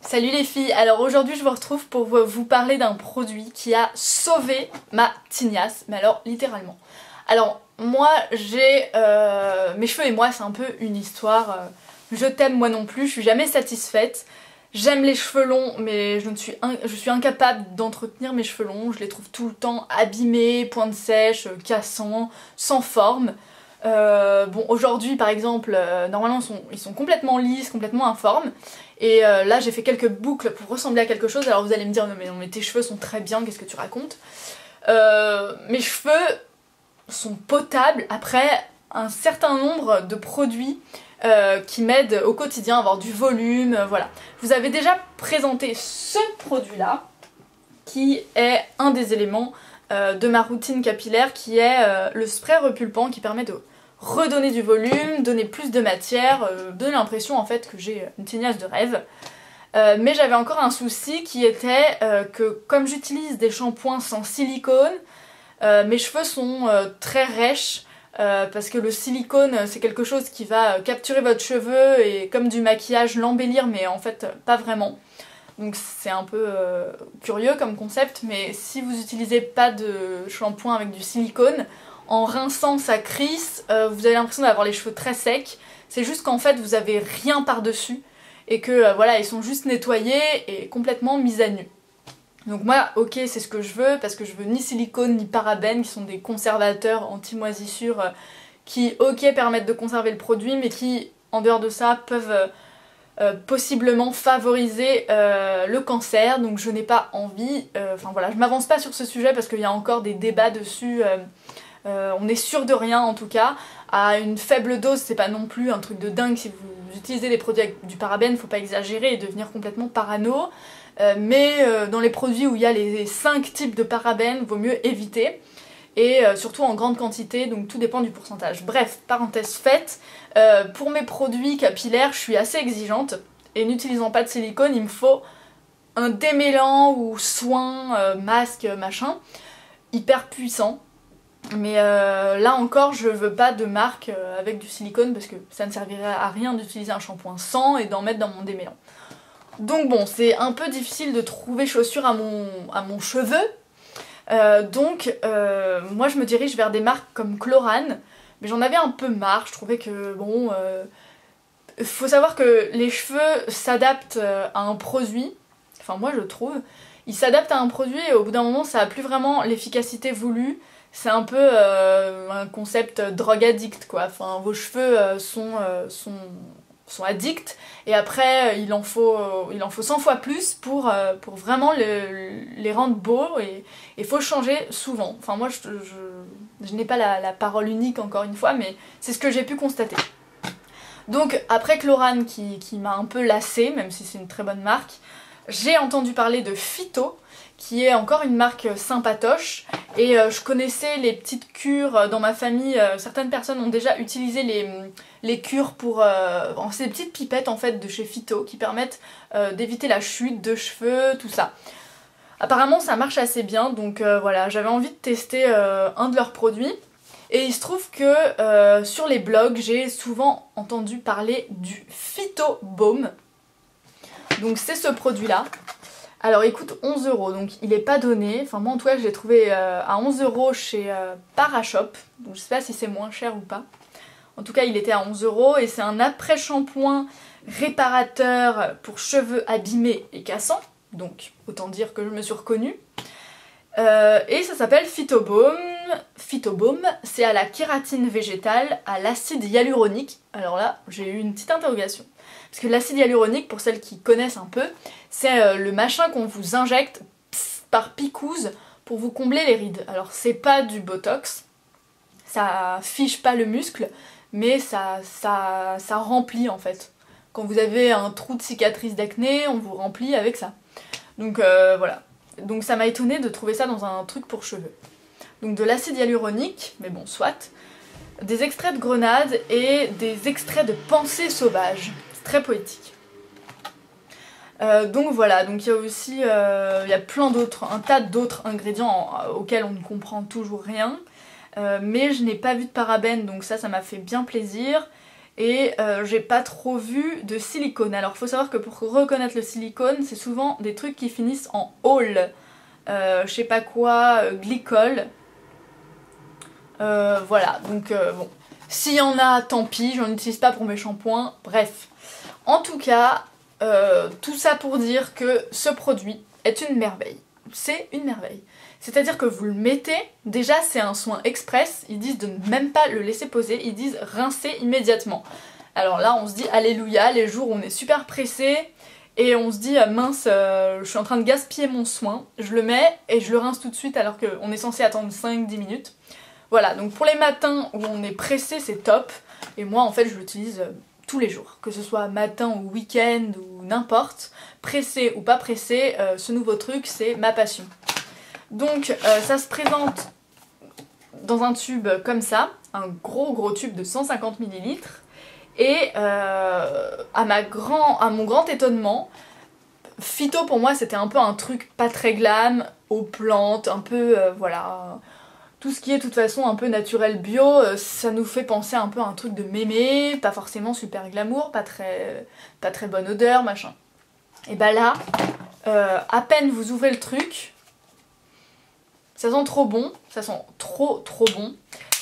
Salut les filles, alors aujourd'hui je vous retrouve pour vous parler d'un produit qui a sauvé ma tignasse, mais alors littéralement. Alors moi j'ai mes cheveux et moi c'est un peu une histoire, je t'aime moi non plus, je suis jamais satisfaite. J'aime les cheveux longs mais je suis incapable d'entretenir mes cheveux longs, je les trouve tout le temps abîmés, pointes sèches, cassants, sans forme. Bon aujourd'hui par exemple, normalement ils sont complètement lisses, complètement informes. Et là j'ai fait quelques boucles pour ressembler à quelque chose. Alors vous allez me dire non mais tes cheveux sont très bien, qu'est-ce que tu racontes? Mes cheveux sont potables après un certain nombre de produits qui m'aident au quotidien à avoir du volume, voilà. Je vous avais déjà présenté ce produit là qui est un des éléments de ma routine capillaire, qui est le spray repulpant qui permet de redonner du volume, donner plus de matière, donner l'impression en fait que j'ai une tignasse de rêve. Mais j'avais encore un souci qui était que comme j'utilise des shampoings sans silicone, mes cheveux sont très rêches parce que le silicone c'est quelque chose qui va capturer votre cheveu et comme du maquillage l'embellir, mais en fait pas vraiment. Donc c'est un peu curieux comme concept, mais si vous n'utilisez pas de shampoing avec du silicone, en rinçant ça crisse, vous avez l'impression d'avoir les cheveux très secs. C'est juste qu'en fait vous avez rien par dessus et que voilà, ils sont juste nettoyés et complètement mis à nu. Donc moi ok, c'est ce que je veux, parce que je veux ni silicone ni parabènes qui sont des conservateurs anti-moisissure qui ok permettent de conserver le produit mais qui en dehors de ça peuvent possiblement favoriser le cancer. Donc je n'ai pas envie, enfin voilà, je m'avance pas sur ce sujet parce qu'il y a encore des débats dessus. On est sûr de rien en tout cas. À une faible dose, c'est pas non plus un truc de dingue. Si vous utilisez des produits avec du parabène, faut pas exagérer et devenir complètement parano. Mais dans les produits où il y a les 5 types de parabènes, vaut mieux éviter. Et surtout en grande quantité, donc tout dépend du pourcentage. Bref, parenthèse faite, pour mes produits capillaires, je suis assez exigeante. Et n'utilisant pas de silicone, il me faut un démêlant ou soin, masque, machin, hyper puissant. Mais là encore, je veux pas de marque avec du silicone parce que ça ne servirait à rien d'utiliser un shampoing sans et d'en mettre dans mon démêlant. Donc bon, c'est un peu difficile de trouver chaussures à mon cheveu. Donc moi je me dirige vers des marques comme Chlorane, mais j'en avais un peu marre, je trouvais que bon... faut savoir que les cheveux s'adaptent à un produit, enfin moi je trouve, ils s'adaptent à un produit et au bout d'un moment ça a plus vraiment l'efficacité voulue. C'est un peu un concept drogue addict quoi, enfin vos cheveux sont addicts et après il en faut 100 fois plus pour vraiment les rendre beaux et il faut changer souvent. Enfin moi je n'ai pas la parole unique encore une fois, mais c'est ce que j'ai pu constater. Donc après Chlorane qui m'a un peu lassée, même si c'est une très bonne marque, j'ai entendu parler de Phyto, qui est encore une marque sympatoche, et je connaissais les petites cures dans ma famille. Certaines personnes ont déjà utilisé les cures pour... c'est des petites pipettes en fait de chez Phyto qui permettent d'éviter la chute de cheveux, tout ça. Apparemment ça marche assez bien, donc voilà, j'avais envie de tester un de leurs produits. Et il se trouve que sur les blogs, j'ai souvent entendu parler du Phyto Baume. Donc c'est ce produit-là. Alors il coûte 11 €, donc il n'est pas donné. Enfin moi en tout cas je l'ai trouvé à 11 € chez Parashop. Donc je sais pas si c'est moins cher ou pas. En tout cas il était à 11 € et c'est un après-shampoing réparateur pour cheveux abîmés et cassants. Donc autant dire que je me suis reconnue. Et ça s'appelle Phyto Baume. Phyto Baume, c'est à la kératine végétale, à l'acide hyaluronique. Alors là j'ai eu une petite interrogation. Parce que l'acide hyaluronique, pour celles qui connaissent un peu, c'est le machin qu'on vous injecte par picouse pour vous combler les rides. Alors c'est pas du botox, ça fiche pas le muscle, mais ça remplit en fait. Quand vous avez un trou de cicatrice d'acné, on vous remplit avec ça. Donc voilà. Donc ça m'a étonnée de trouver ça dans un truc pour cheveux. Donc de l'acide hyaluronique, mais bon soit, des extraits de grenade et des extraits de pensée sauvage. Très poétique. Donc voilà, donc il y a aussi il y a plein d'autres, un tas d'autres ingrédients auxquels on ne comprend toujours rien. Mais je n'ai pas vu de parabènes, donc ça m'a fait bien plaisir. et j'ai pas trop vu de silicone. Alors faut savoir que pour reconnaître le silicone, c'est souvent des trucs qui finissent en ol, je sais pas quoi, glycol. Voilà, donc bon, s'il y en a, tant pis, j'en utilise pas pour mes shampoings, bref. En tout cas, tout ça pour dire que ce produit est une merveille. C'est une merveille. C'est-à-dire que vous le mettez, déjà c'est un soin express, ils disent de ne même pas le laisser poser, ils disent rincer immédiatement. Alors là on se dit alléluia, les jours où on est super pressé et on se dit mince, je suis en train de gaspiller mon soin, je le mets et je le rince tout de suite alors qu'on est censé attendre 5-10 minutes. Voilà, donc pour les matins où on est pressé c'est top, et moi en fait je l'utilise tous les jours, que ce soit matin ou week-end ou n'importe, pressé ou pas pressé, ce nouveau truc c'est ma passion. Donc ça se présente dans un tube comme ça, un gros tube de 150 ml, et à mon grand étonnement, phyto pour moi c'était un peu un truc pas très glam, aux plantes, un peu voilà, tout ce qui est de toute façon un peu naturel bio, ça nous fait penser un peu à un truc de mémé, pas forcément super glamour, pas très bonne odeur, machin. Et bah là, à peine vous ouvrez le truc, ça sent trop bon, ça sent trop bon.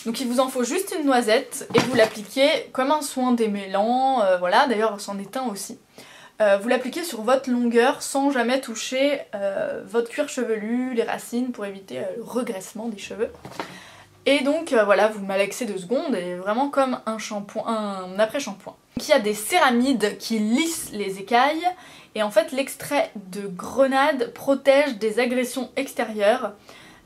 Donc il vous en faut juste une noisette et vous l'appliquez comme un soin démêlant, voilà, d'ailleurs c'en est un aussi. Vous l'appliquez sur votre longueur sans jamais toucher votre cuir chevelu, les racines, pour éviter le regraissement des cheveux. Et donc voilà, vous malaxez 2 secondes et vraiment comme un shampoing, un après-shampoing. Donc il y a des céramides qui lissent les écailles et en fait l'extrait de grenade protège des agressions extérieures.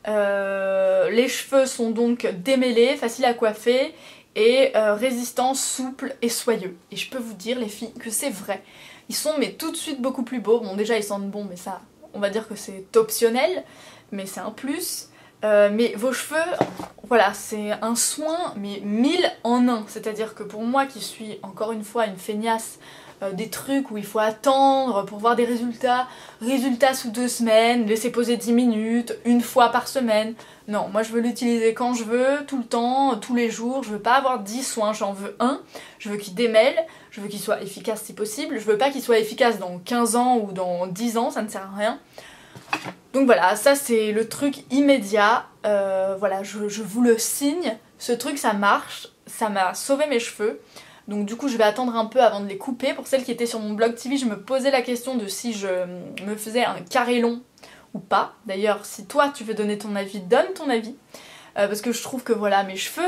Les cheveux sont donc démêlés, faciles à coiffer et résistants, souples et soyeux. Et je peux vous dire les filles que c'est vrai. Ils sont mais tout de suite beaucoup plus beaux. Bon déjà ils sentent bon mais ça on va dire que c'est optionnel, mais c'est un plus. Mais vos cheveux, voilà, c'est un soin mais 1000 en 1. C'est-à-dire que pour moi qui suis encore une fois une feignasse, des trucs où il faut attendre pour voir des résultats sous 2 semaines, laisser poser 10 minutes, une fois par semaine. Non, moi je veux l'utiliser quand je veux, tout le temps, tous les jours, je veux pas avoir 10 soins, j'en veux un, je veux qu'il démêle, je veux qu'il soit efficace si possible, je veux pas qu'il soit efficace dans 15 ans ou dans 10 ans, ça ne sert à rien. Donc voilà, ça c'est le truc immédiat, voilà, je vous le signe, ce truc ça marche, ça m'a sauvé mes cheveux. Donc du coup je vais attendre un peu avant de les couper. Pour celles qui étaient sur mon blog TV, je me posais la question de si je me faisais un carré long ou pas. D'ailleurs si toi tu veux donner ton avis, donne ton avis. Parce que je trouve que voilà, mes cheveux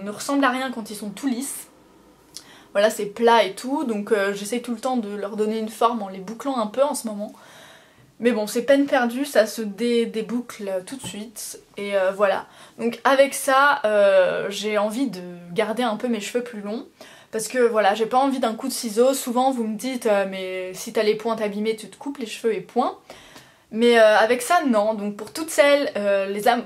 ne ressemblent à rien quand ils sont tout lisses. Voilà, c'est plat et tout, donc j'essaie tout le temps de leur donner une forme en les bouclant un peu en ce moment. Mais bon, c'est peine perdue, ça se déboucle tout de suite, et voilà. Donc avec ça, j'ai envie de garder un peu mes cheveux plus longs, parce que voilà, j'ai pas envie d'un coup de ciseau. Souvent vous me dites, mais si t'as les pointes abîmées, tu te coupes les cheveux et point. Mais avec ça, non. Donc pour toutes celles,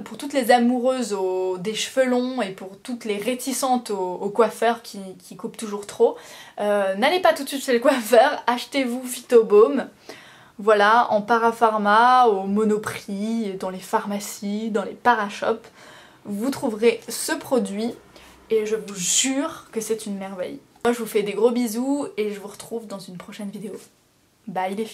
pour toutes les amoureuses des cheveux longs et pour toutes les réticentes aux coiffeurs qui coupent toujours trop, n'allez pas tout de suite chez le coiffeur, achetez-vous Phytobaume. Voilà, en parapharma, au Monoprix, dans les pharmacies, dans les parashops, vous trouverez ce produit et je vous jure que c'est une merveille. Moi je vous fais des gros bisous et je vous retrouve dans une prochaine vidéo. Bye les filles.